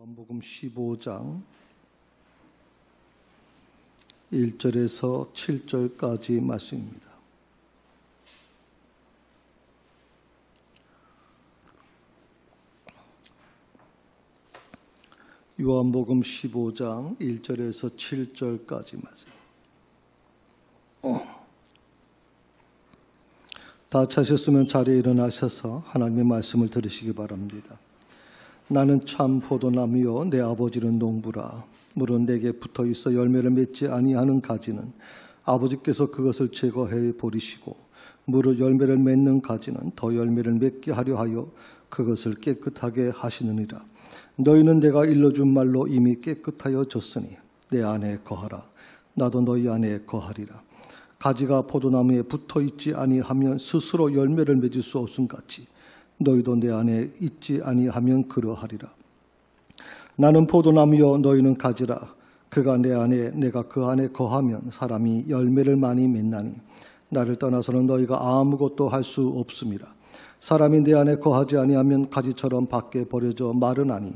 요한복음 15장 1절에서 7절까지 말씀입니다. 요한복음 15장 1절에서 7절까지 말씀. 다 차셨으면 자리에 일어나셔서 하나님의 말씀을 들으시기 바랍니다. 나는 참 포도나무요 내 아버지는 농부라. 물은 내게 붙어 있어 열매를 맺지 아니하는 가지는 아버지께서 그것을 제거해 버리시고, 물은 열매를 맺는 가지는 더 열매를 맺게 하려 하여 그것을 깨끗하게 하시느니라. 너희는 내가 일러준 말로 이미 깨끗하여 졌으니 내 안에 거하라. 나도 너희 안에 거하리라. 가지가 포도나무에 붙어 있지 아니하면 스스로 열매를 맺을 수 없음 같이 너희도 내 안에 있지 아니하면 그러하리라. 나는 포도나무요 너희는 가지라. 그가 내 안에 내가 그 안에 거하면 사람이 열매를 많이 맺나니 나를 떠나서는 너희가 아무것도 할 수 없음이라. 사람이 내 안에 거하지 아니하면 가지처럼 밖에 버려져 마르나니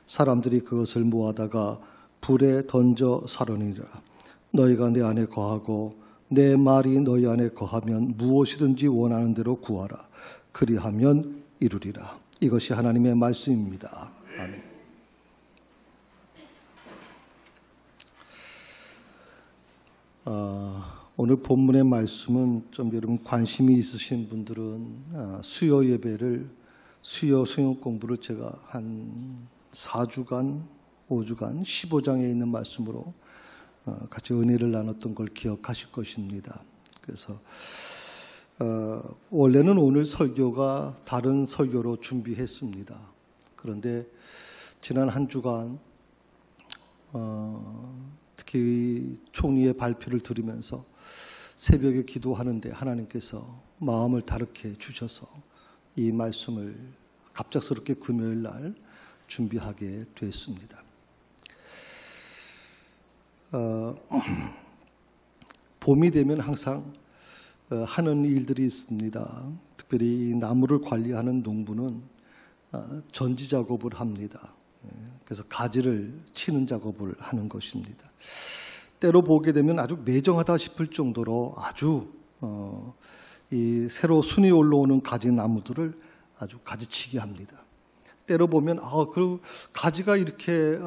사람들이 그것을 모아다가 불에 던져 사르니라. 너희가 내 안에 거하고 내 말이 너희 안에 거하면 무엇이든지 원하는 대로 구하라. 그리하면 이루리라. 이것이 하나님의 말씀입니다. 아멘. 오늘 본문의 말씀은 좀 여러분 관심이 있으신 분들은 수요 예배를, 수요 성경 공부를 제가 한 4주간, 5주간 15장에 있는 말씀으로 같이 은혜를 나눴던 걸 기억하실 것입니다. 그래서 원래는 오늘 설교가 다른 설교로 준비했습니다. 그런데 지난 한 주간 특히 총리의 발표를 들으면서 새벽에 기도하는데 하나님께서 마음을 다르게 주셔서 이 말씀을 갑작스럽게 금요일 날 준비하게 됐습니다. 봄이 되면 항상 하는 일들이 있습니다. 특별히 나무를 관리하는 농부는 전지 작업을 합니다. 그래서 가지를 치는 작업을 하는 것입니다. 때로 보게 되면 아주 매정하다 싶을 정도로 아주 이 새로 순이 올라오는 가지 나무들을 아주 가지치기 합니다. 때로 보면 그 가지가 이렇게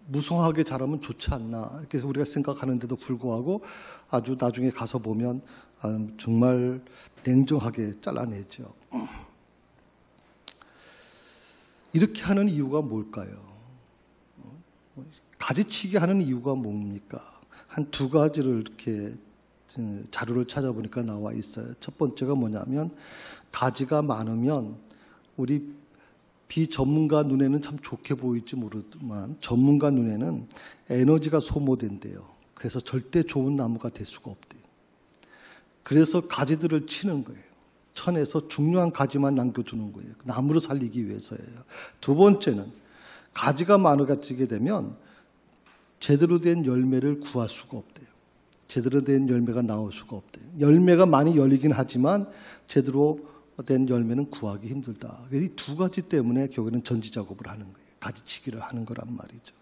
무성하게 자라면 좋지 않나 이렇게 해서 우리가 생각하는데도 불구하고 아주 나중에 가서 보면 정말 냉정하게 잘라내죠. 이렇게 하는 이유가 뭘까요? 가지치기 하는 이유가 뭡니까? 한 두 가지를 이렇게 자료를 찾아보니까 나와 있어요. 첫 번째가 뭐냐면 가지가 많으면 우리 비전문가 눈에는 참 좋게 보일지 모르지만 전문가 눈에는 에너지가 소모된대요. 그래서 절대 좋은 나무가 될 수가 없대요. 그래서 가지들을 치는 거예요. 천에서 중요한 가지만 남겨두는 거예요. 나무를 살리기 위해서예요. 두 번째는 가지가 많아지게 되면 제대로 된 열매를 구할 수가 없대요. 제대로 된 열매가 나올 수가 없대요. 열매가 많이 열리긴 하지만 제대로 된 열매는 구하기 힘들다. 이 두 가지 때문에 결국에는 전지 작업을 하는 거예요. 가지치기를 하는 거란 말이죠.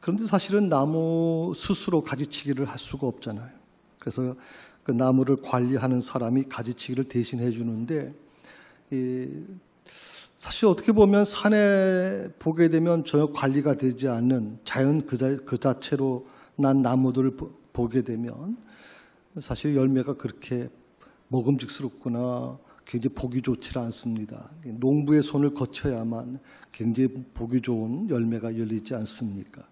그런데 사실은 나무 스스로 가지치기를 할 수가 없잖아요. 그래서 그 나무를 관리하는 사람이 가지치기를 대신해 주는데 사실 어떻게 보면 산에 보게 되면 전혀 관리가 되지 않는 자연 그 자체로 난 나무들을 보게 되면 사실 열매가 그렇게 먹음직스럽거나 굉장히 보기 좋지 않습니다. 농부의 손을 거쳐야만 굉장히 보기 좋은 열매가 열리지 않습니까?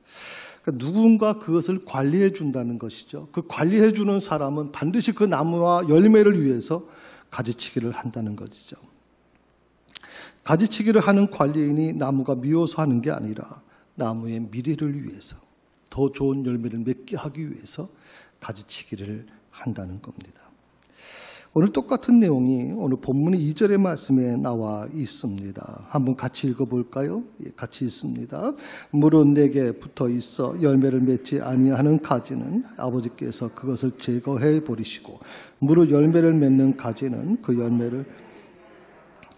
그러니까 누군가 그것을 관리해 준다는 것이죠. 그 관리해 주는 사람은 반드시 그 나무와 열매를 위해서 가지치기를 한다는 것이죠. 가지치기를 하는 관리인이 나무가 미워서 하는 게 아니라 나무의 미래를 위해서 더 좋은 열매를 맺게 하기 위해서 가지치기를 한다는 겁니다. 오늘 똑같은 내용이 오늘 본문의 2절의 말씀에 나와 있습니다. 한번 같이 읽어볼까요? 예, 같이 있습니다. 무릇 내게 붙어 있어 열매를 맺지 아니하는 가지는 아버지께서 그것을 제거해 버리시고 무릇 열매를 맺는 가지는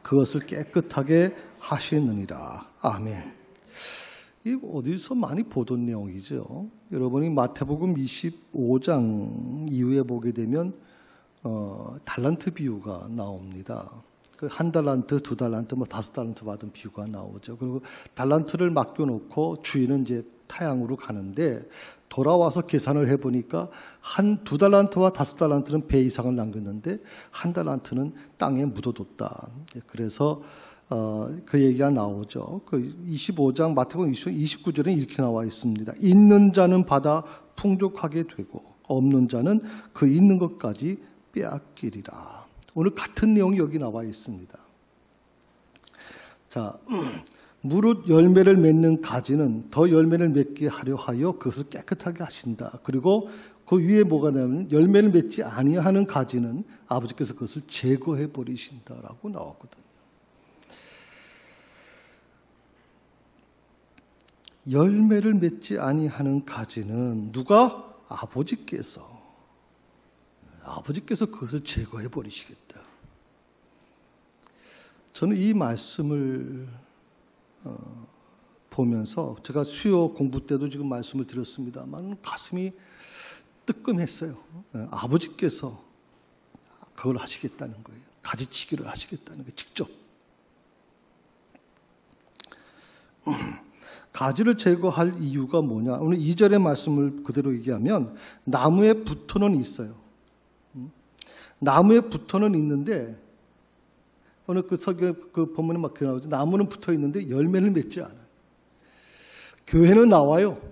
그것을 깨끗하게 하시느니라. 아멘. 이 어디서 많이 보던 내용이죠. 여러분이 마태복음 25장 이후에 보게 되면 달란트 비유가 나옵니다. 한 달란트, 두 달란트, 다섯 달란트 받은 비유가 나오죠. 그리고 달란트를 맡겨놓고 주인은 이제 타향으로 가는데 돌아와서 계산을 해보니까 두 달란트와 다섯 달란트는 배 이상을 남겼는데 한 달란트는 땅에 묻어뒀다. 그래서 그 얘기가 나오죠. 그 25장 마태복음 29절에 이렇게 나와 있습니다. 있는 자는 받아 풍족하게 되고 없는 자는 그 있는 것까지 빼앗기리라. 오늘 같은 내용이 여기 나와 있습니다. 자, 무릇 열매를 맺는 가지는 더 열매를 맺게 하려 하여 그것을 깨끗하게 하신다. 그리고 그 위에 뭐가 나오면 열매를 맺지 아니하는 가지는 아버지께서 그것을 제거해 버리신다라고 나왔거든요. 열매를 맺지 아니하는 가지는 누가? 아버지께서 그것을 제거해 버리시겠다. 저는 이 말씀을 보면서 제가 수요 공부 때도 지금 말씀을 드렸습니다만 가슴이 뜨끔했어요. 아버지께서 그걸 하시겠다는 거예요. 가지치기를 하시겠다는 거예요. 직접. 가지를 제거할 이유가 뭐냐? 오늘 2절의 말씀을 그대로 얘기하면 나무에 붙어는 있어요. 나무에 붙어는 있는데 오늘 그 본문에 막 나오죠. 나무는 붙어 있는데 열매를 맺지 않아요. 교회는 나와요.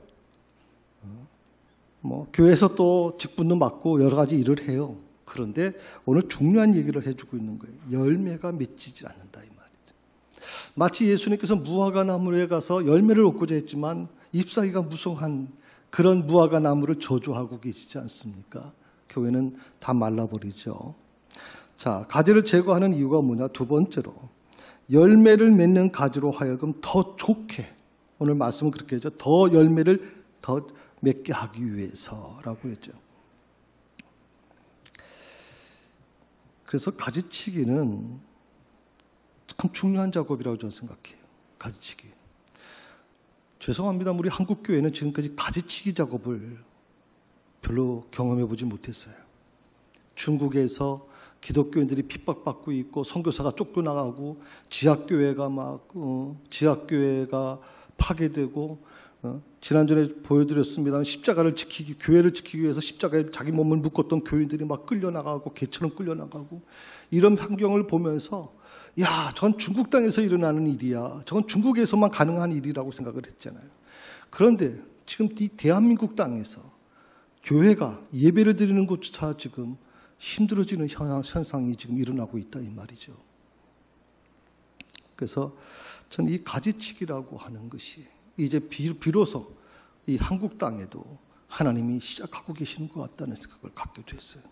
교회에서 또 직분도 맡고 여러 가지 일을 해요. 그런데 오늘 중요한 얘기를 해주고 있는 거예요. 열매가 맺히지 않는다 이 말이죠. 마치 예수님께서 무화과 나무에 가서 열매를 얻고자 했지만 잎사귀가 무성한 그런 무화과 나무를 저주하고 계시지 않습니까? 교회는 다 말라버리죠. 자, 가지를 제거하는 이유가 뭐냐? 두 번째로 열매를 맺는 가지로 하여금 더 좋게, 오늘 말씀은 그렇게 했죠. 더 열매를 더 맺게 하기 위해서라고 했죠. 그래서 가지치기는 참 중요한 작업이라고 저는 생각해요. 가지치기. 죄송합니다. 우리 한국 교회는 지금까지 가지치기 작업을 별로 경험해 보지 못했어요. 중국에서 기독교인들이 핍박받고 있고 선교사가 쫓겨나가고 지하교회가 파괴되고 지난번에 보여드렸습니다. 십자가를 교회를 지키기 위해서 십자가에 자기 몸을 묶었던 교인들이 막 끌려나가고 개처럼 끌려나가고 이런 환경을 보면서 야, 저건 중국 땅에서 일어나는 일이야. 저건 중국에서만 가능한 일이라고 생각을 했잖아요. 그런데 지금 이 대한민국 땅에서 교회가 예배를 드리는 것조차 지금 힘들어지는 현상이 지금 일어나고 있다 이 말이죠. 그래서 저는 이 가지치기라고 하는 것이 이제 비로소 이 한국 땅에도 하나님이 시작하고 계시는 것 같다는 생각을 갖게 됐어요.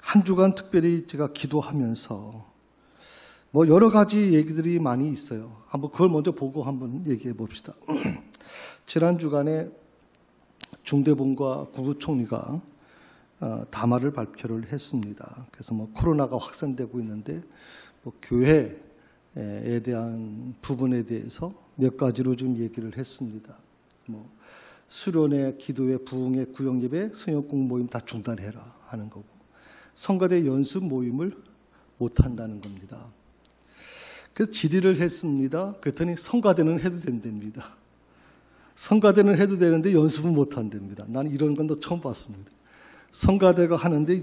한 주간 특별히 제가 기도하면서 여러 가지 얘기들이 많이 있어요. 한번 그걸 먼저 보고 한번 얘기해 봅시다. 지난 주간에 중대본과 국무총리가 담화를 발표를 했습니다. 그래서 코로나가 확산되고 있는데 교회에 대한 부분에 대해서 몇 가지로 좀 얘기를 했습니다. 수련회, 기도회, 부흥회, 구역예배, 성역공 모임 다 중단해라 하는 거고 성가대 연습 모임을 못 한다는 겁니다. 그래서 질의를 했습니다. 그랬더니 성가대는 해도 된답니다. 성가대는 해도 되는데 연습은 못 한답니다. 나는 이런 건 더 처음 봤습니다. 성가대가 하는데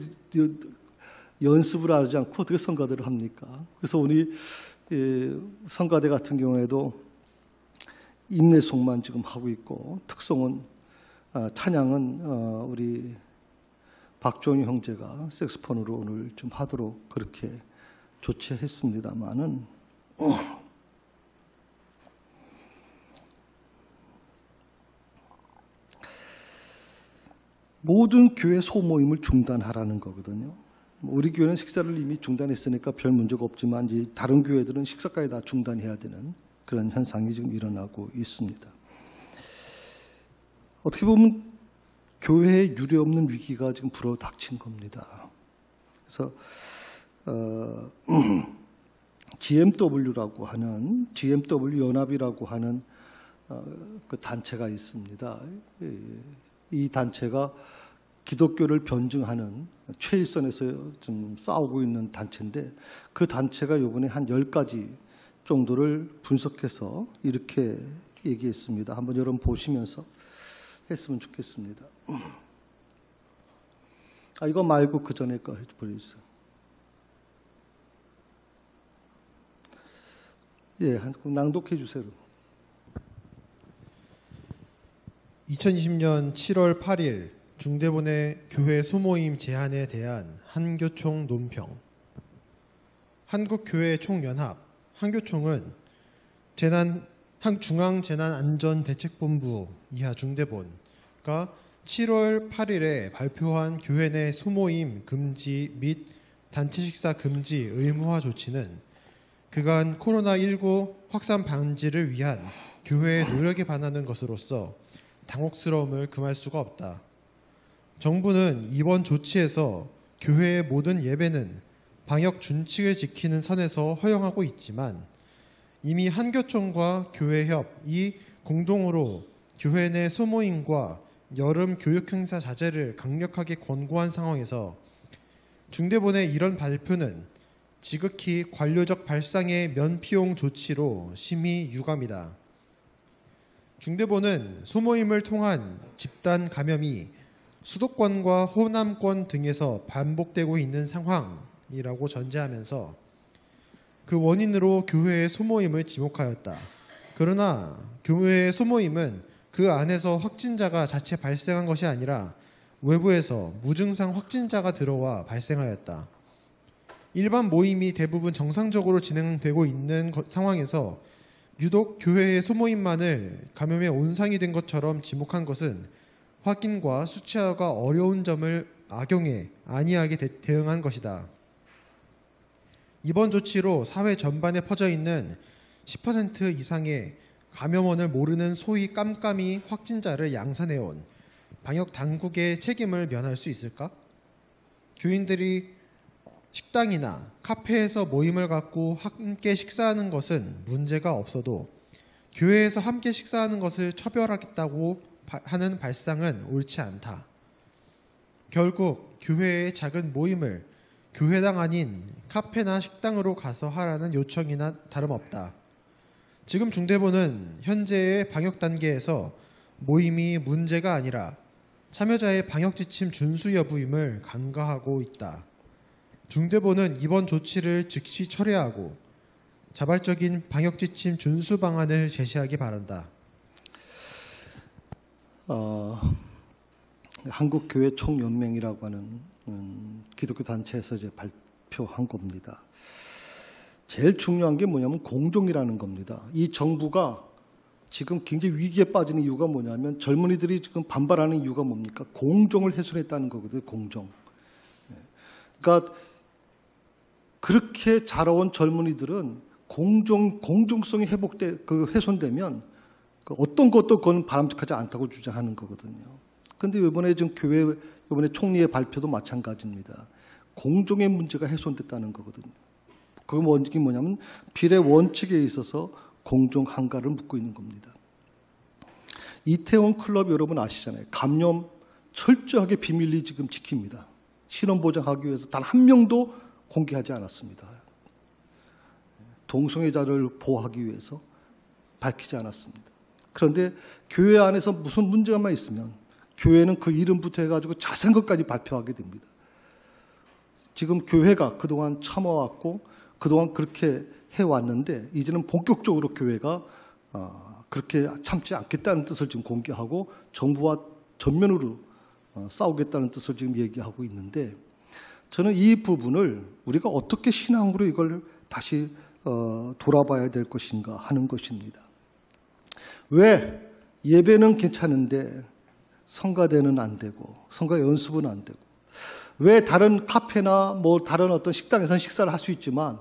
연습을 하지 않고 어떻게 성가대를 합니까? 그래서 우리 성가대 같은 경우에도 인내송만 지금 하고 있고 특송은 찬양은 우리 박종희 형제가 색스폰으로 오늘 좀 하도록 그렇게 조치했습니다만은 모든 교회 소모임을 중단하라는 거거든요. 우리 교회는 식사를 이미 중단했으니까 별 문제가 없지만 이제 다른 교회들은 식사까지 다 중단해야 되는 그런 현상이 지금 일어나고 있습니다. 어떻게 보면 교회에 유례없는 위기가 지금 불어닥친 겁니다. 그래서 GMW라고 하는 GMW 연합이라고 하는 그 단체가 있습니다. 이 단체가 기독교를 변증하는 최일선에서 좀 싸우고 있는 단체인데 그 단체가 이번에 한 10가지 정도를 분석해서 이렇게 얘기했습니다. 한번 여러분 보시면서 했으면 좋겠습니다. 이거 말고 그 전에 거 해버리세요. 예, 낭독해 주세요. 2020년 7월 8일 중대본의 교회 소모임 제한에 대한 한교총 논평. 한국교회총연합 한교총은 중앙재난안전대책본부 이하 중대본과 7월 8일에 발표한 교회 내 소모임 금지 및 단체 식사 금지 의무화 조치는 그간 코로나19 확산 방지를 위한 교회의 노력에 반하는 것으로서 당혹스러움을 금할 수가 없다. 정부는 이번 조치에서 교회의 모든 예배는 방역 준칙을 지키는 선에서 허용하고 있지만 이미 한교총과 교회협이 공동으로 교회 내 소모임과 여름 교육 행사 자제를 강력하게 권고한 상황에서 중대본의 이런 발표는 지극히 관료적 발상의 면피용 조치로 심히 유감이다. 중대본은 소모임을 통한 집단 감염이 수도권과 호남권 등에서 반복되고 있는 상황이라고 전제하면서 그 원인으로 교회의 소모임을 지목하였다. 그러나 교회의 소모임은 그 안에서 확진자가 자체 발생한 것이 아니라 외부에서 무증상 확진자가 들어와 발생하였다. 일반 모임이 대부분 정상적으로 진행되고 있는 상황에서 유독 교회의 소모임만을 감염의 온상이 된 것처럼 지목한 것은 확인과 수치화가 어려운 점을 악용해 안이하게 대응한 것이다. 이번 조치로 사회 전반에 퍼져 있는 10% 이상의 감염원을 모르는 소위 깜깜이 확진자를 양산해온 방역 당국의 책임을 면할 수 있을까? 교인들이 식당이나 카페에서 모임을 갖고 함께 식사하는 것은 문제가 없어도 교회에서 함께 식사하는 것을 처벌하겠다고 하는 발상은 옳지 않다. 결국 교회의 작은 모임을 교회당 아닌 카페나 식당으로 가서 하라는 요청이나 다름없다. 지금 중대본은 현재의 방역 단계에서 모임이 문제가 아니라 참여자의 방역 지침 준수 여부임을 간과하고 있다. 중대본은 이번 조치를 즉시 철회하고 자발적인 방역 지침 준수 방안을 제시하기 바란다. 한국교회총연맹이라고 하는 기독교 단체에서 이제 발표한 겁니다. 제일 중요한 게 뭐냐면 공정이라는 겁니다. 이 정부가 지금 굉장히 위기에 빠지는 이유가 뭐냐면 젊은이들이 지금 반발하는 이유가 뭡니까? 공정을 훼손했다는 거거든요. 공정. 그러니까 그렇게 자라온 젊은이들은 공정성이 훼손되면 어떤 것도 그건 바람직하지 않다고 주장하는 거거든요. 그런데 이번에 이번에 총리의 발표도 마찬가지입니다. 공정의 문제가 훼손됐다는 거거든요. 그 원칙이 뭐냐면 비례 원칙에 있어서 공정 한가를 묻고 있는 겁니다. 이태원 클럽 여러분 아시잖아요. 감염 철저하게 비밀리 지금 지킵니다. 신원 보장하기 위해서 단 한 명도 공개하지 않았습니다. 동성애자를 보호하기 위해서 밝히지 않았습니다. 그런데 교회 안에서 무슨 문제가 있으면 교회는 그 이름부터 해가지고 자세한 것까지 발표하게 됩니다. 지금 교회가 그동안 참아왔고 그동안 그렇게 해왔는데 이제는 본격적으로 교회가 그렇게 참지 않겠다는 뜻을 지금 공개하고 정부와 전면으로 싸우겠다는 뜻을 지금 얘기하고 있는데 저는 이 부분을 우리가 어떻게 신앙으로 이걸 다시 돌아봐야 될 것인가 하는 것입니다. 왜 예배는 괜찮은데 성가대는 안 되고 성가 연습은 안 되고 왜 다른 카페나 뭐 다른 어떤 식당에서는 식사를 할 수 있지만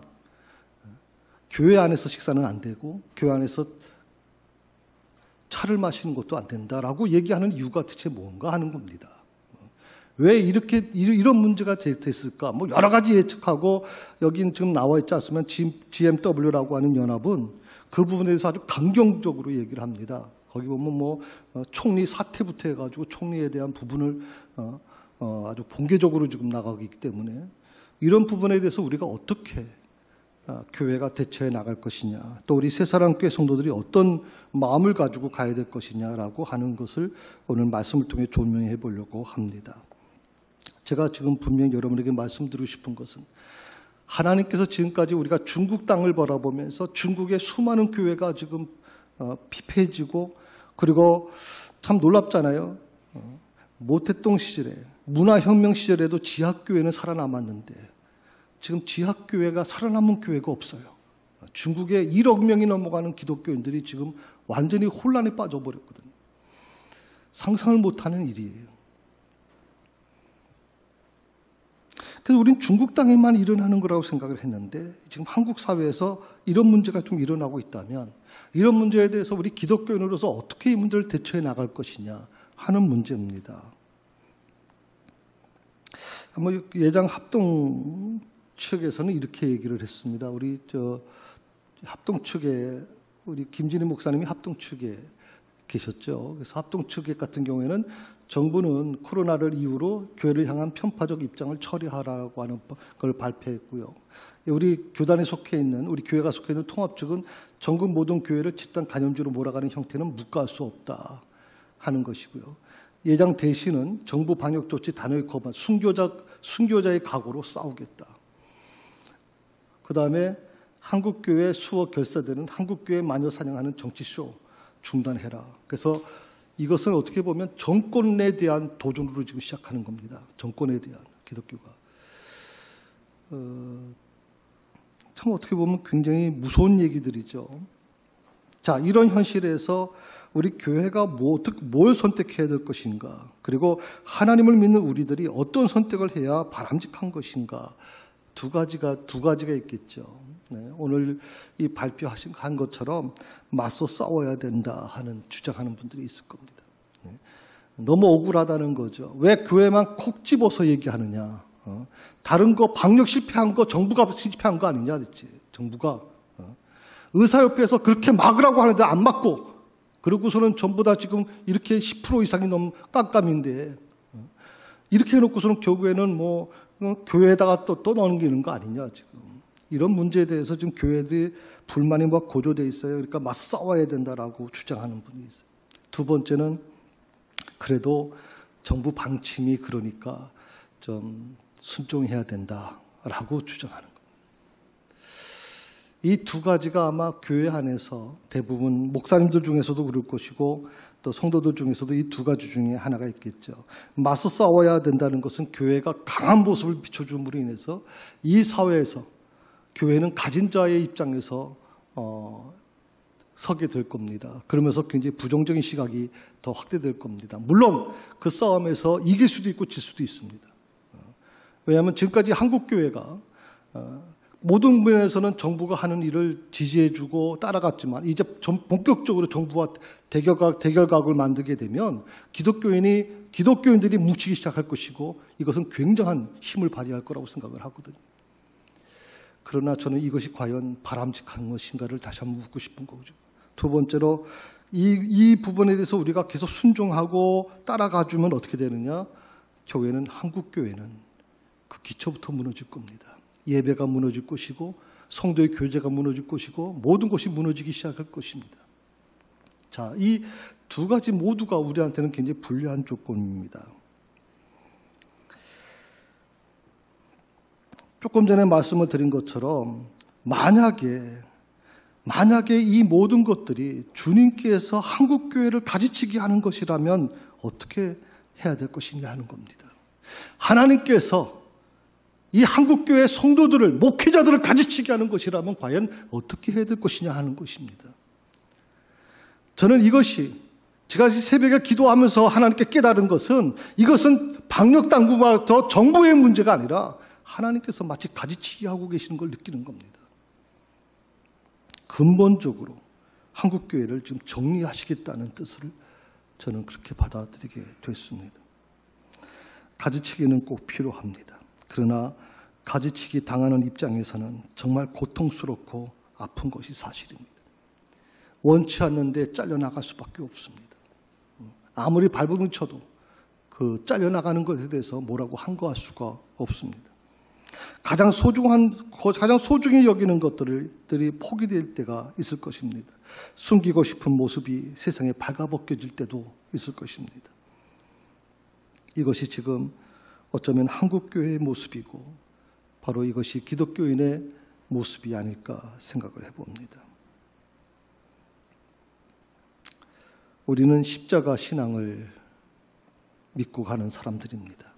교회 안에서 식사는 안 되고 교회 안에서 차를 마시는 것도 안 된다라고 얘기하는 이유가 대체 뭔가 하는 겁니다. 왜 이렇게 이런 문제가 됐을까? 뭐 여러 가지 예측하고 여기 지금 나와 있지 않습니까? GMW라고 하는 연합은 그 부분에 대해서 아주 강경적으로 얘기를 합니다. 거기 보면 뭐 총리 사퇴부터 해가지고 총리에 대한 부분을 아주 공개적으로 지금 나가기 때문에 이런 부분에 대해서 우리가 어떻게 교회가 대처해 나갈 것이냐, 또 우리 새사랑교회 성도들이 어떤 마음을 가지고 가야 될 것이냐라고 하는 것을 오늘 말씀을 통해 조명해 보려고 합니다. 제가 지금 분명히 여러분에게 말씀드리고 싶은 것은 하나님께서 지금까지 우리가 중국 땅을 바라보면서 중국의 수많은 교회가 지금 피폐해지고 그리고 참 놀랍잖아요. 모태동 시절에 문화혁명 시절에도 지하교회는 살아남았는데 지금 지하교회가 살아남은 교회가 없어요. 중국에 1억 명이 넘어가는 기독교인들이 지금 완전히 혼란에 빠져버렸거든요. 상상을 못하는 일이에요. 그래서 우린 중국 땅에만 일어나는 거라고 생각을 했는데 지금 한국 사회에서 이런 문제가 좀 일어나고 있다면 이런 문제에 대해서 우리 기독교인으로서 어떻게 이 문제를 대처해 나갈 것이냐 하는 문제입니다. 예장 합동 측에서는 이렇게 얘기를 했습니다. 우리 합동 측에 우리 김진희 목사님이 합동 측에 계셨죠. 그래서 합동 측 같은 경우에는 정부는 코로나를 이유로 교회를 향한 편파적 입장을 처리하라고 하는 걸 발표했고요. 우리 교단에 속해 있는 우리 교회가 속해 있는 통합 측은 전국 모든 교회를 집단 감염주로 몰아가는 형태는 묵과할 수 없다 하는 것이고요. 예장 대신은 정부 방역 조치 단호히 거부한 순교자의 각오로 싸우겠다. 그다음에 한국교회 수억 결사되는 한국교회 마녀 사냥하는 정치쇼 중단해라. 그래서 이것은 어떻게 보면 정권에 대한 도전으로 지금 시작하는 겁니다. 정권에 대한 기독교가. 참 어떻게 보면 굉장히 무서운 얘기들이죠. 자, 이런 현실에서 우리 교회가 뭘 선택해야 될 것인가, 그리고 하나님을 믿는 우리들이 어떤 선택을 해야 바람직한 것인가, 두 가지가 있겠죠. 네, 오늘 이 발표한 것처럼 맞서 싸워야 된다 하는 주장하는 분들이 있을 겁니다. 네, 너무 억울하다는 거죠. 왜 교회만 콕 집어서 얘기하느냐. 다른 거 방역 실패한 거 정부가 실패한 거 아니냐 그랬지. 정부가 의사협회에서 그렇게 막으라고 하는데 안 막고, 그러고서는 전부 다 지금 이렇게 10% 이상이 넘는 깜깜인데 이렇게 해놓고서는 결국에는 뭐 교회에다가 또 넘기는 거 아니냐 지금. 이런 문제에 대해서 지금 교회들이 불만이 막 고조돼 있어요. 그러니까 맞서 싸워야 된다라고 주장하는 분이 있어요. 두 번째는 그래도 정부 방침이 그러니까 좀 순종해야 된다라고 주장하는 겁니다. 이 두 가지가 아마 교회 안에서 대부분 목사님들 중에서도 그럴 것이고 또 성도들 중에서도 이 두 가지 중에 하나가 있겠죠. 맞서 싸워야 된다는 것은 교회가 강한 모습을 비춰줌으로 인해서 이 사회에서 교회는 가진 자의 입장에서 서게 될 겁니다. 그러면서 굉장히 부정적인 시각이 더 확대될 겁니다. 물론 그 싸움에서 이길 수도 있고 질 수도 있습니다. 왜냐하면 지금까지 한국교회가 모든 면에서는 정부가 하는 일을 지지해주고 따라갔지만 이제 본격적으로 정부와 대결각을 만들게 되면 기독교인들이 뭉치기 시작할 것이고 이것은 굉장한 힘을 발휘할 거라고 생각을 하거든요. 그러나 저는 이것이 과연 바람직한 것인가를 다시 한번 묻고 싶은 거죠. 두 번째로 이 부분에 대해서 우리가 계속 순종하고 따라가주면 어떻게 되느냐? 한국교회는 그 기초부터 무너질 겁니다. 예배가 무너질 것이고 성도의 교제가 무너질 것이고 모든 것이 무너지기 시작할 것입니다. 자, 이 두 가지 모두가 우리한테는 굉장히 불리한 조건입니다. 조금 전에 말씀을 드린 것처럼 만약에 이 모든 것들이 주님께서 한국교회를 가지치게 하는 것이라면 어떻게 해야 될 것이냐 하는 겁니다. 하나님께서 이 한국교회 성도들을, 목회자들을 가지치게 하는 것이라면 과연 어떻게 해야 될 것이냐 하는 것입니다. 저는 이것이 제가 새벽에 기도하면서 하나님께 깨달은 것은 이것은 방역당국과 더 정부의 문제가 아니라 하나님께서 마치 가지치기 하고 계시는 걸 느끼는 겁니다. 근본적으로 한국교회를 지금 정리하시겠다는 뜻을 저는 그렇게 받아들이게 됐습니다. 가지치기는 꼭 필요합니다. 그러나 가지치기 당하는 입장에서는 정말 고통스럽고 아픈 것이 사실입니다. 원치 않는데 잘려나갈 수밖에 없습니다. 아무리 발버둥 쳐도 그 잘려나가는 것에 대해서 뭐라고 항거할 수가 없습니다. 가장 소중히 여기는 것들이 포기될 때가 있을 것입니다. 숨기고 싶은 모습이 세상에 발가벗겨질 때도 있을 것입니다. 이것이 지금 어쩌면 한국교회의 모습이고 바로 이것이 기독교인의 모습이 아닐까 생각을 해봅니다. 우리는 십자가 신앙을 믿고 가는 사람들입니다.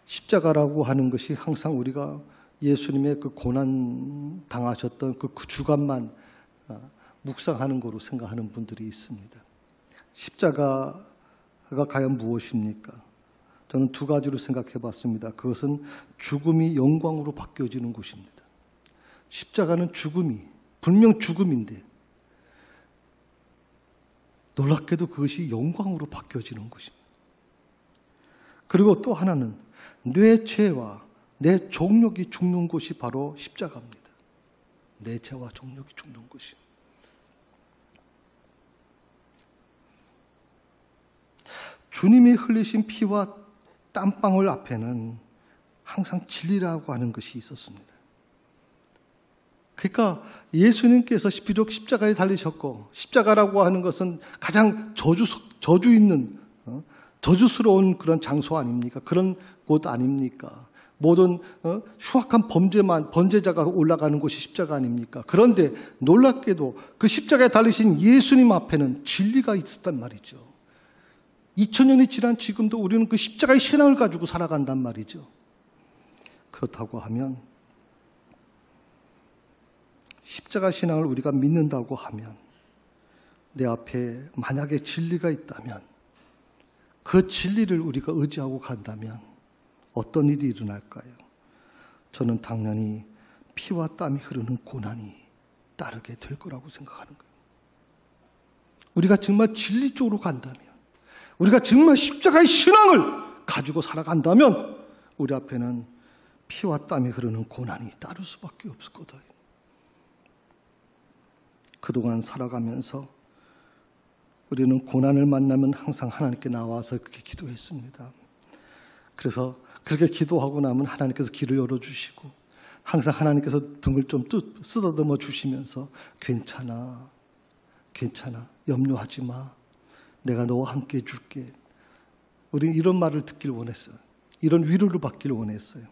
십자가라고 하는 것이 항상 우리가 예수님의 그 고난 당하셨던 그 주간만 묵상하는 거로 생각하는 분들이 있습니다. 십자가가 과연 무엇입니까? 저는 두 가지로 생각해 봤습니다. 그것은 죽음이 영광으로 바뀌어지는 곳입니다. 십자가는 죽음이, 분명 죽음인데 놀랍게도 그것이 영광으로 바뀌어지는 것입니다. 그리고 또 하나는 내 죄와 내 종력이 죽는 곳이 바로 십자가입니다. 내 죄와 종력이 죽는 곳이. 주님이 흘리신 피와 땀방울 앞에는 항상 진리라고 하는 것이 있었습니다. 그러니까 예수님께서 비록 십자가에 달리셨고 십자가라고 하는 것은 가장 저주 있는 저주스러운 그런 장소 아닙니까? 그런 곳 아닙니까? 모든 흉악한 범죄자가 올라가는 곳이 십자가 아닙니까? 그런데 놀랍게도 그 십자가에 달리신 예수님 앞에는 진리가 있었단 말이죠. 2000년이 지난 지금도 우리는 그 십자가의 신앙을 가지고 살아간단 말이죠. 그렇다고 하면 십자가 신앙을 우리가 믿는다고 하면 내 앞에 만약에 진리가 있다면 그 진리를 우리가 의지하고 간다면 어떤 일이 일어날까요? 저는 당연히 피와 땀이 흐르는 고난이 따르게 될 거라고 생각하는 거예요. 우리가 정말 진리 쪽으로 간다면, 우리가 정말 십자가의 신앙을 가지고 살아간다면 우리 앞에는 피와 땀이 흐르는 고난이 따를 수밖에 없을 거다. 그동안 살아가면서 우리는 고난을 만나면 항상 하나님께 나와서 그렇게 기도했습니다. 그래서 그렇게 기도하고 나면 하나님께서 길을 열어주시고 항상 하나님께서 등을 좀 쓰다듬어 주시면서 괜찮아, 염려하지 마, 내가 너와 함께 해줄게. 우리는 이런 말을 듣길 원했어요. 이런 위로를 받기를 원했어요.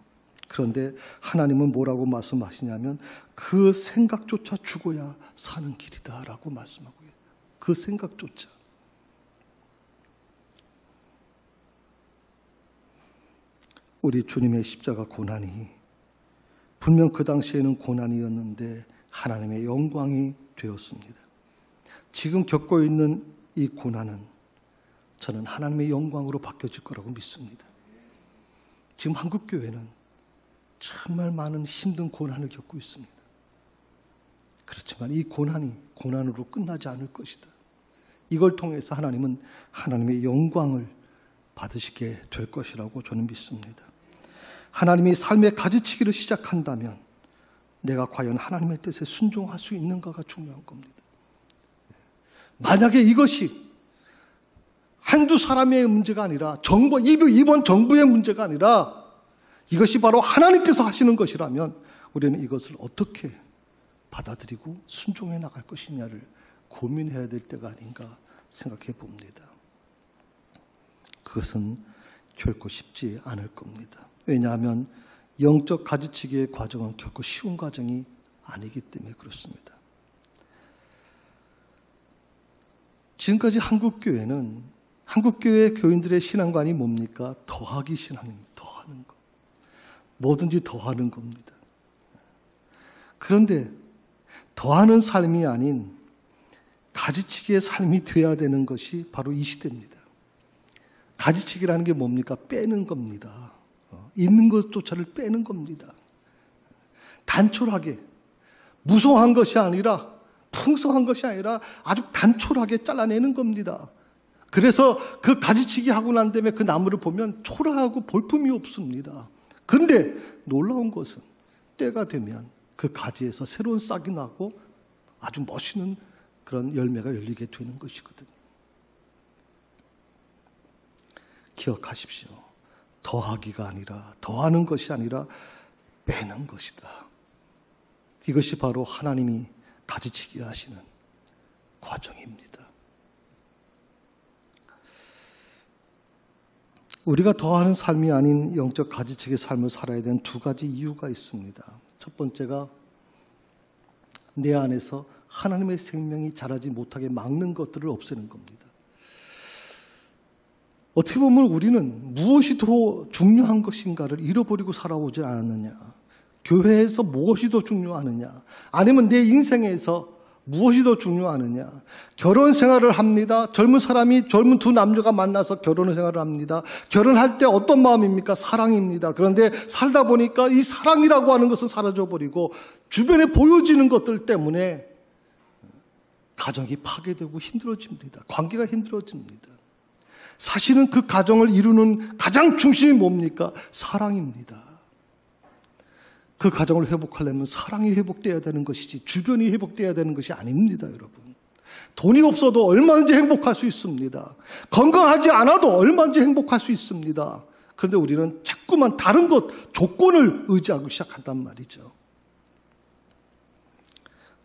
그런데 하나님은 뭐라고 말씀하시냐면 그 생각조차 죽어야 사는 길이다 라고 말씀하고 있어요. 그 생각조차. 우리 주님의 십자가 고난이 분명 그 당시에는 고난이었는데 하나님의 영광이 되었습니다. 지금 겪고 있는 이 고난은 저는 하나님의 영광으로 바뀌어질 거라고 믿습니다. 지금 한국교회는 정말 많은 힘든 고난을 겪고 있습니다. 그렇지만 이 고난이 고난으로 끝나지 않을 것이다. 이걸 통해서 하나님은 하나님의 영광을 받으시게 될 것이라고 저는 믿습니다. 하나님이 삶의 가지치기를 시작한다면 내가 과연 하나님의 뜻에 순종할 수 있는가가 중요한 겁니다. 만약에 이것이 한두 사람의 문제가 아니라 이번 정부의 문제가 아니라 이것이 바로 하나님께서 하시는 것이라면 우리는 이것을 어떻게 받아들이고 순종해 나갈 것이냐를 고민해야 될 때가 아닌가 생각해 봅니다. 그것은 결코 쉽지 않을 겁니다. 왜냐하면 영적 가지치기의 과정은 결코 쉬운 과정이 아니기 때문에 그렇습니다. 지금까지 한국교회 교인들의 신앙관이 뭡니까? 더하기 신앙입니다. 더하는 것. 뭐든지 더하는 겁니다. 그런데 더하는 삶이 아닌 가지치기의 삶이 되어야 되는 것이 바로 이 시대입니다. 가지치기라는 게 뭡니까? 빼는 겁니다. 있는 것조차를 빼는 겁니다. 단촐하게, 무성한 것이 아니라, 풍성한 것이 아니라 아주 단촐하게 잘라내는 겁니다. 그래서 그 가지치기 하고 난 다음에 그 나무를 보면 초라하고 볼품이 없습니다. 그런데 놀라운 것은 때가 되면 그 가지에서 새로운 싹이 나고 아주 멋있는 그런 열매가 열리게 되는 것이거든요. 기억하십시오. 더하기가 아니라, 더하는 것이 아니라 빼는 것이다. 이것이 바로 하나님이 가지치기 하시는 과정입니다. 우리가 더하는 삶이 아닌 영적 가지치기의 삶을 살아야 되는 두 가지 이유가 있습니다. 첫 번째가 내 안에서 하나님의 생명이 자라지 못하게 막는 것들을 없애는 겁니다. 어떻게 보면 우리는 무엇이 더 중요한 것인가를 잃어버리고 살아오지 않았느냐, 교회에서 무엇이 더 중요하느냐, 아니면 내 인생에서 무엇이 더 중요하느냐. 결혼 생활을 합니다. 젊은 두 남녀가 만나서 결혼 생활을 합니다. 결혼할 때 어떤 마음입니까? 사랑입니다. 그런데 살다 보니까 이 사랑이라고 하는 것은 사라져버리고 주변에 보여지는 것들 때문에 가정이 파괴되고 힘들어집니다. 관계가 힘들어집니다. 사실은 그 가정을 이루는 가장 중심이 뭡니까? 사랑입니다. 그 가정을 회복하려면 사랑이 회복돼야 되는 것이지 주변이 회복돼야 되는 것이 아닙니다, 여러분. 돈이 없어도 얼마든지 행복할 수 있습니다. 건강하지 않아도 얼마든지 행복할 수 있습니다. 그런데 우리는 자꾸만 다른 것, 조건을 의지하고 시작한단 말이죠.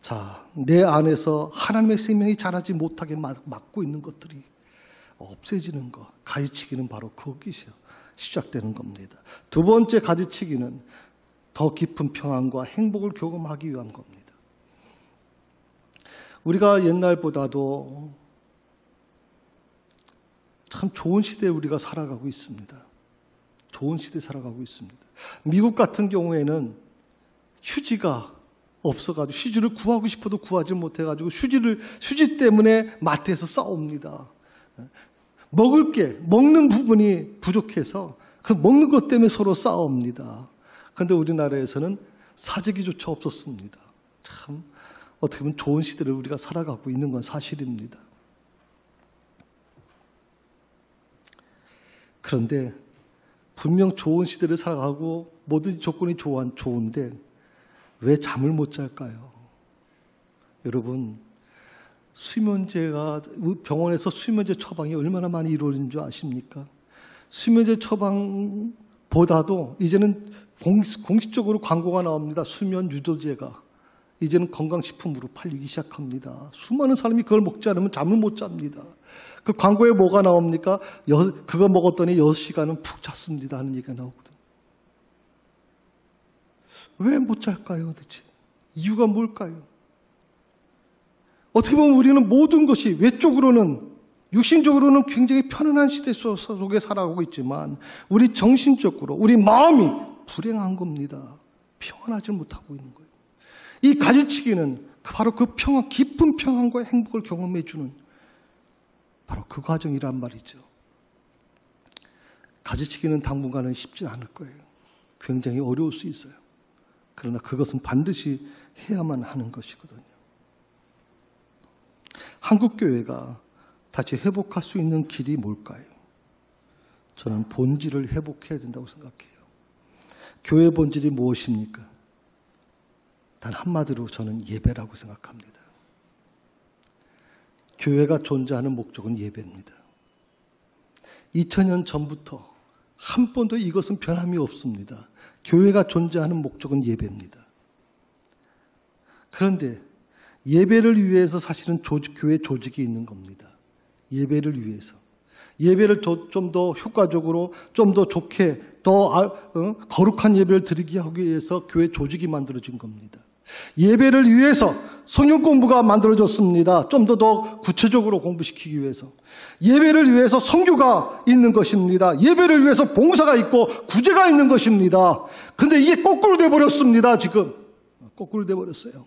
자, 내 안에서 하나님의 생명이 자라지 못하게 막고 있는 것들이 없어지는 것, 가지치기는 바로 거기서 시작되는 겁니다. 두 번째 가지치기는 더 깊은 평안과 행복을 경험하기 위한 겁니다. 우리가 옛날보다도 참 좋은 시대에 우리가 살아가고 있습니다. 좋은 시대에 살아가고 있습니다. 미국 같은 경우에는 휴지가 없어가지고 휴지를 구하고 싶어도 구하지 못해가지고 휴지 때문에 마트에서 싸웁니다. 먹는 부분이 부족해서 그 먹는 것 때문에 서로 싸웁니다. 그런데 우리나라에서는 사재기조차 없었습니다. 참 어떻게 보면 좋은 시대를 우리가 살아가고 있는 건 사실입니다. 그런데 분명 좋은 시대를 살아가고 모든 조건이 좋은데 왜 잠을 못 잘까요? 여러분, 수면제가 병원에서 수면제 처방이 얼마나 많이 이루어진 줄 아십니까? 수면제 처방보다도 이제는 공식적으로 광고가 나옵니다. 수면 유도제가 이제는 건강식품으로 팔리기 시작합니다. 수많은 사람이 그걸 먹지 않으면 잠을 못 잡니다. 그 광고에 뭐가 나옵니까? 그거 먹었더니 6시간은 푹 잤습니다 하는 얘기가 나오거든요. 왜 못 잘까요, 도대체? 이유가 뭘까요? 어떻게 보면 우리는 모든 것이 외적으로는, 육신적으로는 굉장히 편안한 시대 속에 살아가고 있지만 우리 정신적으로, 우리 마음이 불행한 겁니다. 평안하지 못하고 있는 거예요. 이 가지치기는 바로 그 평안, 깊은 평안과 행복을 경험해 주는 바로 그 과정이란 말이죠. 가지치기는 당분간은 쉽지 않을 거예요. 굉장히 어려울 수 있어요. 그러나 그것은 반드시 해야만 하는 것이거든요. 한국교회가 다시 회복할 수 있는 길이 뭘까요? 저는 본질을 회복해야 된다고 생각해요. 교회 본질이 무엇입니까? 단 한마디로 저는 예배라고 생각합니다. 교회가 존재하는 목적은 예배입니다. 2000년 전부터 한 번도 이것은 변함이 없습니다. 교회가 존재하는 목적은 예배입니다. 그런데 예배를 위해서 사실은 교회 조직이 있는 겁니다. 예배를 위해서. 예배를 좀 더 효과적으로, 좀 더 좋게, 더 거룩한 예배를 드리게 하기 위해서 교회 조직이 만들어진 겁니다. 예배를 위해서 성경 공부가 만들어졌습니다. 좀 더 구체적으로 공부시키기 위해서. 예배를 위해서 선교가 있는 것입니다. 예배를 위해서 봉사가 있고 구제가 있는 것입니다. 근데 이게 거꾸로 돼버렸습니다. 지금 거꾸로 돼버렸어요.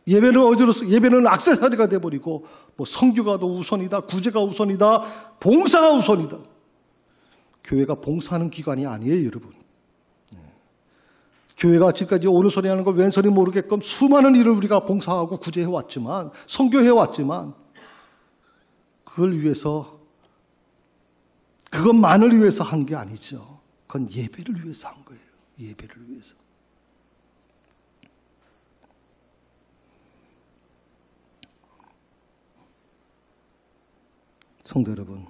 예배는 어디로서 예배는 액세서리가 돼버리고 뭐 성교가 더 우선이다, 구제가 우선이다, 봉사가 우선이다. 교회가 봉사하는 기관이 아니에요, 여러분. 교회가 지금까지 오른손이 하는 걸 왼손이 모르게끔 수많은 일을 우리가 봉사하고 구제해왔지만, 성교해왔지만, 그걸 위해서, 그것만을 위해서 한 게 아니죠. 그건 예배를 위해서 한 거예요. 예배를 위해서. 성도 여러분,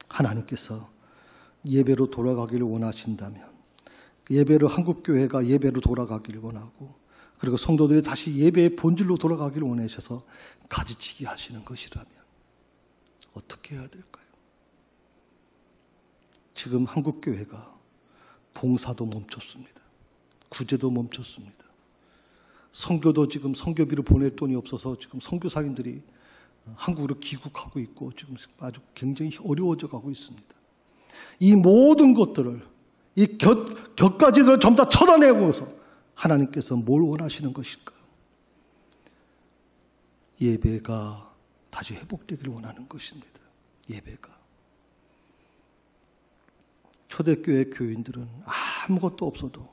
하나님께서 예배로 돌아가기를 원하신다면, 예배로 한국교회가 예배로 돌아가기를 원하고, 그리고 성도들이 다시 예배의 본질로 돌아가기를 원하셔서 가지치기 하시는 것이라면 어떻게 해야 될까요? 지금 한국교회가 봉사도 멈췄습니다. 구제도 멈췄습니다. 선교도 지금 선교비를 보낼 돈이 없어서 지금 선교사님들이 한국으로 귀국하고 있고 지금 아주 굉장히 어려워져 가고 있습니다. 이 모든 것들을, 이 곁가지들을 전부 다 쳐다내고서 하나님께서 뭘 원하시는 것일까요? 예배가 다시 회복되기를 원하는 것입니다. 예배가. 초대교회 교인들은 아무것도 없어도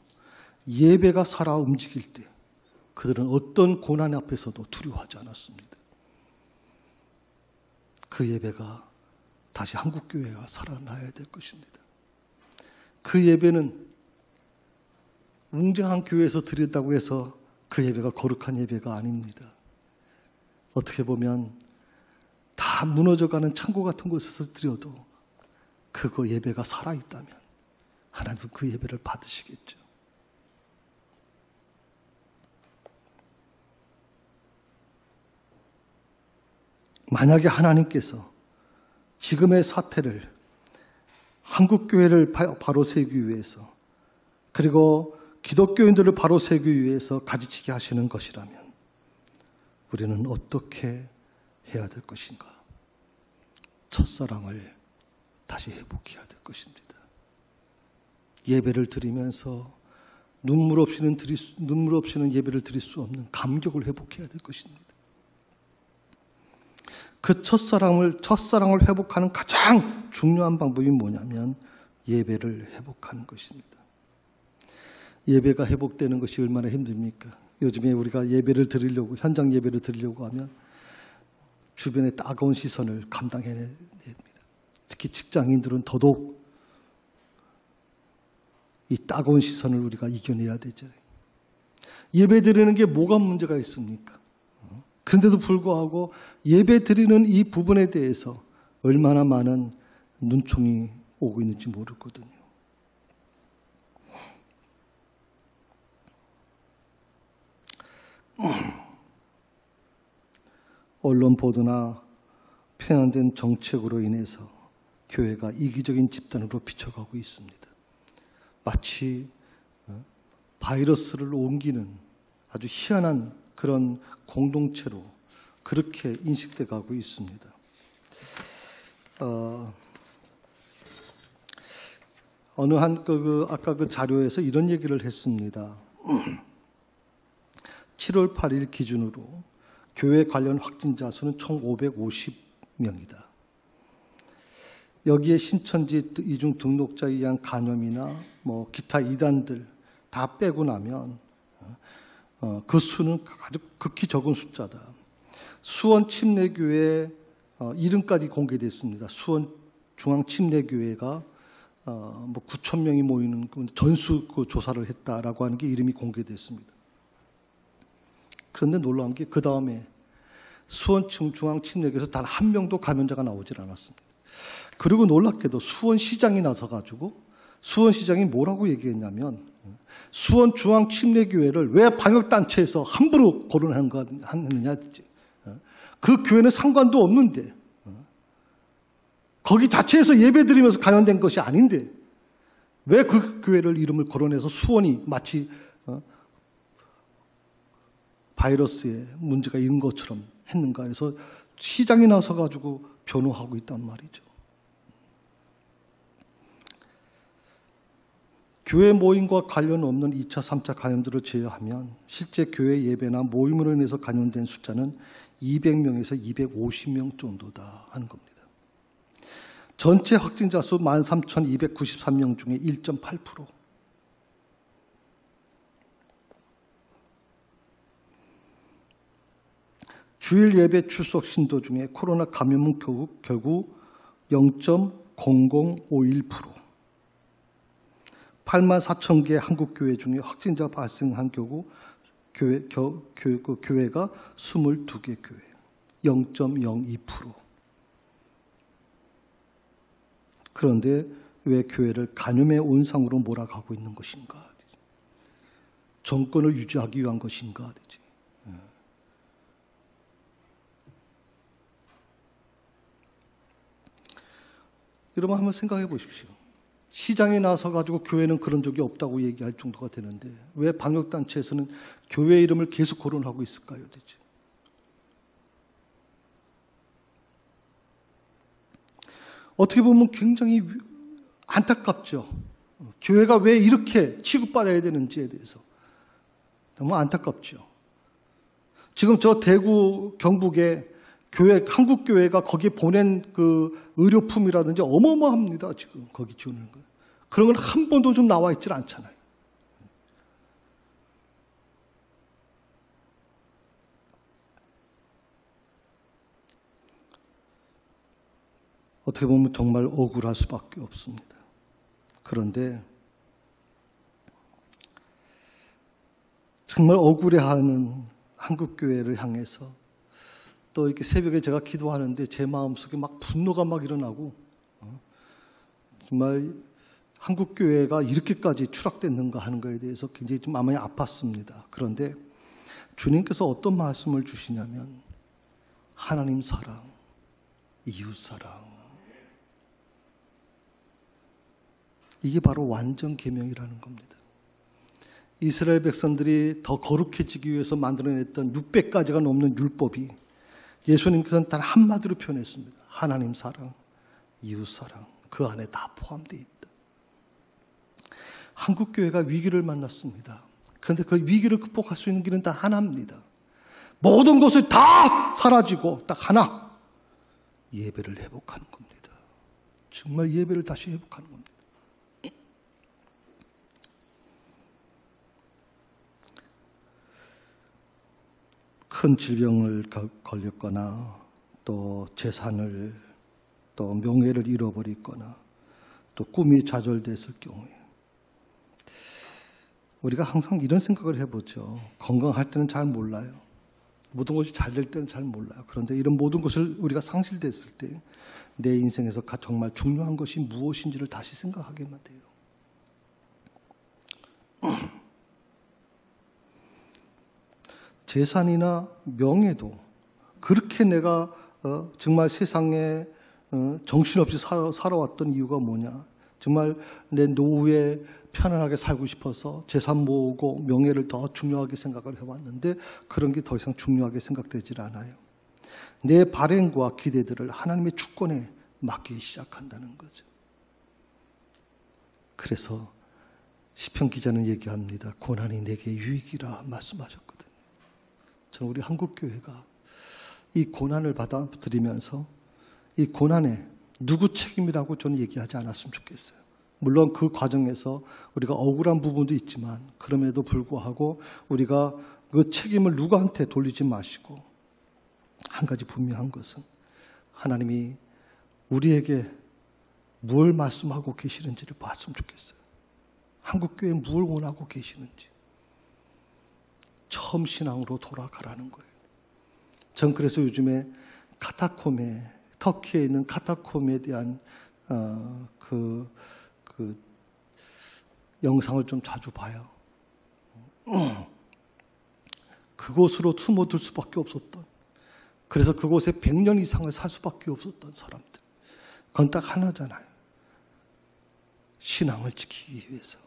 예배가 살아 움직일 때 그들은 어떤 고난 앞에서도 두려워하지 않았습니다. 그 예배가 다시 한국교회가 살아나야 될 것입니다. 그 예배는 웅장한 교회에서 드린다고 해서 그 예배가 거룩한 예배가 아닙니다. 어떻게 보면 다 무너져가는 창고 같은 곳에서 드려도 그거 예배가 살아있다면 하나님은 그 예배를 받으시겠죠. 만약에 하나님께서 지금의 사태를 한국교회를 바로 세우기 위해서, 그리고 기독교인들을 바로 세우기 위해서 가지치기 하시는 것이라면 우리는 어떻게 해야 될 것인가? 첫사랑을 다시 회복해야 될 것입니다. 예배를 드리면서 눈물 없이는 예배를 드릴 수 없는 감격을 회복해야 될 것입니다. 그 첫사랑을 회복하는 가장 중요한 방법이 뭐냐면 예배를 회복하는 것입니다. 예배가 회복되는 것이 얼마나 힘듭니까? 요즘에 우리가 예배를 드리려고, 현장 예배를 드리려고 하면 주변의 따가운 시선을 감당해야 됩니다. 특히 직장인들은 더더욱 이 따가운 시선을 우리가 이겨내야 되잖아요. 예배 드리는 게 뭐가 문제가 있습니까? 그런데도 불구하고 예배 드리는 이 부분에 대해서 얼마나 많은 눈총이 오고 있는지 모르거든요. 언론 보도나 편향된 정책으로 인해서 교회가 이기적인 집단으로 비춰가고 있습니다. 마치 바이러스를 옮기는 아주 희한한 그런 공동체로 그렇게 인식돼 가고 있습니다. 어느 아까 그 자료에서 이런 얘기를 했습니다. 7월 8일 기준으로 교회 관련 확진자 수는 1,550명이다. 여기에 신천지 이중 등록자에 의한 감염이나 뭐 기타 이단들 다 빼고 나면 그 수는 아주 극히 적은 숫자다. 수원 침례교회 이름까지 공개됐습니다. 수원 중앙침례교회가 뭐 9,000명이 모이는 전수 그 조사를 했다라고 하는 게 이름이 공개됐습니다. 그런데 놀라운 게 그 다음에 수원 중앙침례교회에서 단 한 명도 감염자가 나오질 않았습니다. 그리고 놀랍게도 수원시장이 나서가지고 수원시장이 뭐라고 얘기했냐면 수원 중앙침례교회를 왜 방역단체에서 함부로 거론했느냐. 그 교회는 상관도 없는데 거기 자체에서 예배드리면서 감염된 것이 아닌데 왜 그 교회를 이름을 거론해서 수원이 마치 바이러스에 문제가 있는 것처럼 했는가. 그래서 시장이 나서가지고 변호하고 있단 말이죠. 교회 모임과 관련 없는 2차, 3차 감염들을 제외하면 실제 교회 예배나 모임으로 인해서 감염된 숫자는 200명에서 250명 정도다 하는 겁니다. 전체 확진자 수 13,293명 중에 1.8%. 주일 예배 출석 신도 중에 코로나 감염은 결국 0.0051%. 84,000개 한국교회 중에 확진자 발생한 교회가 22개 교회, 0.02%. 그런데 왜 교회를 감염의 온상으로 몰아가고 있는 것인가? 정권을 유지하기 위한 것인가? 여러분 한번 생각해 보십시오. 시장에 나서 가지고 교회는 그런 적이 없다고 얘기할 정도가 되는데 왜 방역단체에서는 교회 이름을 계속 거론하고 있을까요? 대체? 어떻게 보면 굉장히 안타깝죠. 교회가 왜 이렇게 취급받아야 되는지에 대해서 정말 안타깝죠. 지금 저 대구 경북에 교회, 한국교회가 거기에 보낸 그 의료품이라든지 어마어마합니다. 지금 거기 지원하는 거. 그런 건 한 번도 좀 나와 있질 않잖아요. 어떻게 보면 정말 억울할 수밖에 없습니다. 그런데 정말 억울해하는 한국교회를 향해서 또 이렇게 새벽에 제가 기도하는데 제 마음속에 막 분노가 막 일어나고 정말 한국교회가 이렇게까지 추락됐는가 하는 것에 대해서 굉장히 좀 마음이 아팠습니다. 그런데 주님께서 어떤 말씀을 주시냐면 하나님 사랑, 이웃 사랑, 이게 바로 완전 계명이라는 겁니다. 이스라엘 백성들이 더 거룩해지기 위해서 만들어냈던 600가지가 넘는 율법이 예수님께서는 단 한마디로 표현했습니다. 하나님 사랑, 이웃 사랑, 그 안에 다 포함되어 있다. 한국교회가 위기를 만났습니다. 그런데 그 위기를 극복할 수 있는 길은 딱 하나입니다. 모든 것이 다 사라지고 딱 하나, 예배를 회복하는 겁니다. 정말 예배를 다시 회복하는 겁니다. 큰 질병을 걸렸거나 또 재산을 또 명예를 잃어버리거나 또 꿈이 좌절됐을 경우에 우리가 항상 이런 생각을 해보죠. 건강할 때는 잘 몰라요. 모든 것이 잘 될 때는 잘 몰라요. 그런데 이런 모든 것을 우리가 상실됐을 때 내 인생에서 정말 중요한 것이 무엇인지를 다시 생각하게만 돼요. 재산이나 명예도 그렇게 내가 정말 세상에 정신없이 살아왔던 이유가 뭐냐. 정말 내 노후에 편안하게 살고 싶어서 재산 모으고 명예를 더 중요하게 생각을 해왔는데 그런 게 더 이상 중요하게 생각되질 않아요. 내 발행과 기대들을 하나님의 주권에 맡기기 시작한다는 거죠. 그래서 시편 기자는 얘기합니다. 고난이 내게 유익이라 말씀하셨거든요. 저는 우리 한국교회가 이 고난을 받아들이면서 이 고난에 누구 책임이라고 저는 얘기하지 않았으면 좋겠어요. 물론 그 과정에서 우리가 억울한 부분도 있지만 그럼에도 불구하고 우리가 그 책임을 누구한테 돌리지 마시고 한 가지 분명한 것은 하나님이 우리에게 무엇을 말씀하고 계시는지를 봤으면 좋겠어요. 한국교회에 무엇을 원하고 계시는지. 처음 신앙으로 돌아가라는 거예요. 전 그래서 요즘에 카타콤에 터키에 있는 카타콤에 대한 그 영상을 좀 자주 봐요. 그곳으로 숨어들 수밖에 없었던, 그래서 그곳에 100년 이상을 살 수밖에 없었던 사람들. 그건 딱 하나잖아요. 신앙을 지키기 위해서,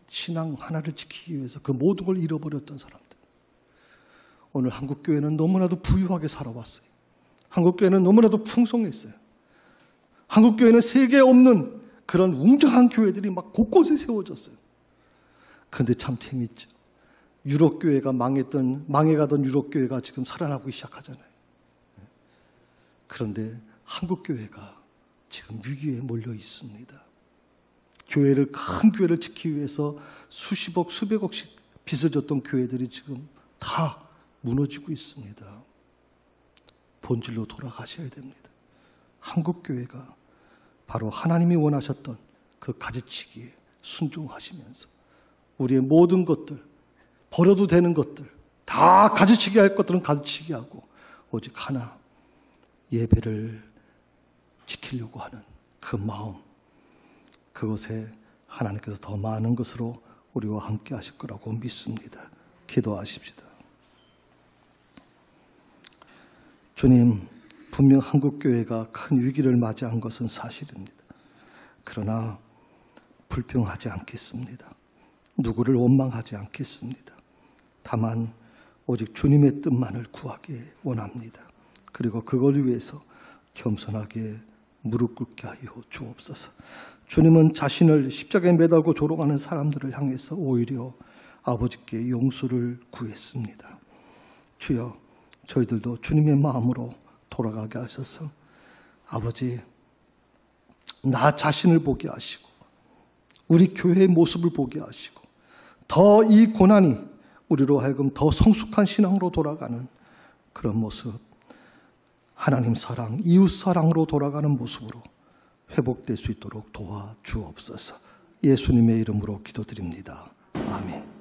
신앙 하나를 지키기 위해서 그 모든 걸 잃어버렸던 사람들. 오늘 한국교회는 너무나도 부유하게 살아왔어요. 한국교회는 너무나도 풍성했어요. 한국교회는 세계에 없는 그런 웅장한 교회들이 막 곳곳에 세워졌어요. 그런데 참 재밌죠. 유럽 교회가 망해가던 유럽 교회가 지금 살아나기 시작하잖아요. 그런데 한국 교회가 지금 위기에 몰려 있습니다. 큰 교회를 지키기 위해서 수십억, 수백억씩 빚을 졌던 교회들이 지금 다 무너지고 있습니다. 본질로 돌아가셔야 됩니다. 한국 교회가 바로 하나님이 원하셨던 그 가지치기에 순종하시면서 우리의 모든 것들, 버려도 되는 것들, 다 가지치기 할 것들은 가지치기 하고 오직 하나, 예배를 지키려고 하는 그 마음, 그것에 하나님께서 더 많은 것으로 우리와 함께 하실 거라고 믿습니다. 기도하십시다. 주님, 분명 한국교회가 큰 위기를 맞이한 것은 사실입니다. 그러나 불평하지 않겠습니다. 누구를 원망하지 않겠습니다. 다만 오직 주님의 뜻만을 구하기 원합니다. 그리고 그걸 위해서 겸손하게 무릎 꿇게 하여 주옵소서. 주님은 자신을 십자가에 매달고 조롱하는 사람들을 향해서 오히려 아버지께 용서를 구했습니다. 주여, 저희들도 주님의 마음으로 돌아가게 하셔서 아버지, 나 자신을 보게 하시고 우리 교회의 모습을 보게 하시고 더 이 고난이 우리로 하여금 더 성숙한 신앙으로 돌아가는 그런 모습, 하나님 사랑, 이웃 사랑으로 돌아가는 모습으로 회복될 수 있도록 도와주옵소서. 예수님의 이름으로 기도드립니다. 아멘.